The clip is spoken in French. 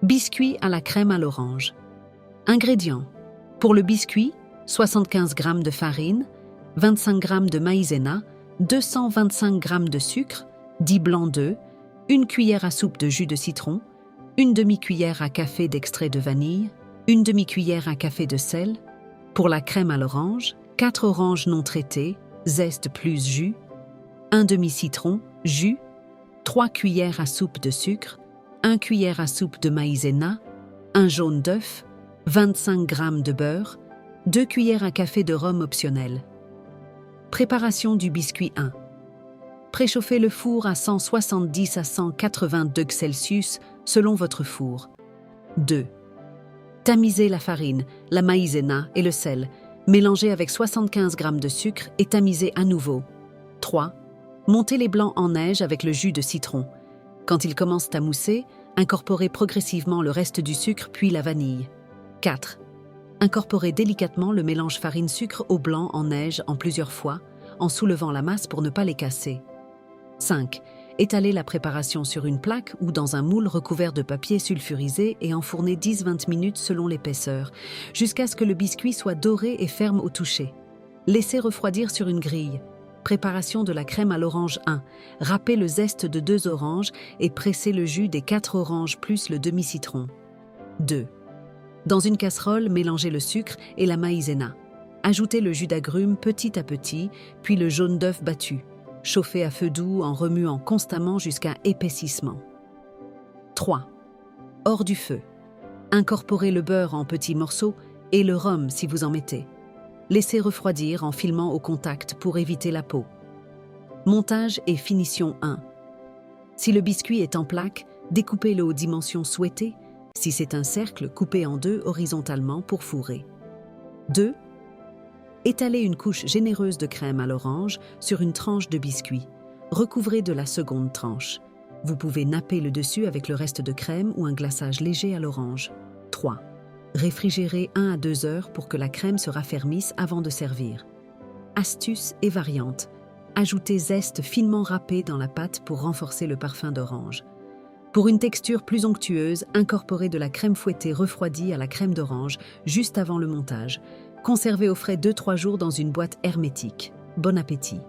Biscuit à la crème à l'orange. Ingrédients. Pour le biscuit, 75 g de farine, 25 g de maïzena, 225 g de sucre, 10 blancs d'œufs, 1 cuillère à soupe de jus de citron, 1 demi-cuillère à café d'extrait de vanille, 1 demi-cuillère à café de sel. Pour la crème à l'orange, 4 oranges non traitées, zeste plus jus, 1 demi-citron, jus, 3 cuillères à soupe de sucre, 1 cuillère à soupe de maïzena, 1 jaune d'œuf, 25 g de beurre, 2 cuillères à café de rhum optionnel. Préparation du biscuit 1. Préchauffez le four à 170 à 180 degrés Celsius selon votre four. 2. Tamisez la farine, la maïzena et le sel. Mélangez avec 75 g de sucre et tamisez à nouveau. 3. Montez les blancs en neige avec le jus de citron. Quand ils commencent à mousser, incorporez progressivement le reste du sucre puis la vanille. 4. Incorporez délicatement le mélange farine-sucre au blanc en neige en plusieurs fois, en soulevant la masse pour ne pas les casser. 5. Étalez la préparation sur une plaque ou dans un moule recouvert de papier sulfurisé et enfournez 10-20 minutes selon l'épaisseur, jusqu'à ce que le biscuit soit doré et ferme au toucher. Laissez refroidir sur une grille. Préparation de la crème à l'orange 1. Râpez le zeste de 2 oranges et pressez le jus des 4 oranges plus le demi-citron. 2. Dans une casserole, mélangez le sucre et la maïzena. Ajoutez le jus d'agrumes petit à petit, puis le jaune d'œuf battu. Chauffez à feu doux en remuant constamment jusqu'à épaississement. 3. Hors du feu. Incorporez le beurre en petits morceaux et le rhum si vous en mettez. Laissez refroidir en filmant au contact pour éviter la peau. Montage et finition 1. Si le biscuit est en plaque, découpez-le aux dimensions souhaitées. Si c'est un cercle, coupez en 2 horizontalement pour fourrer. 2. Étalez une couche généreuse de crème à l'orange sur une tranche de biscuit. Recouvrez de la seconde tranche. Vous pouvez napper le dessus avec le reste de crème ou un glaçage léger à l'orange. 3. Réfrigérez 1 à 2 heures pour que la crème se raffermisse avant de servir. Astuce et variante. Ajoutez zeste finement râpé dans la pâte pour renforcer le parfum d'orange. Pour une texture plus onctueuse, incorporez de la crème fouettée refroidie à la crème d'orange juste avant le montage. Conservez au frais 2-3 jours dans une boîte hermétique. Bon appétit!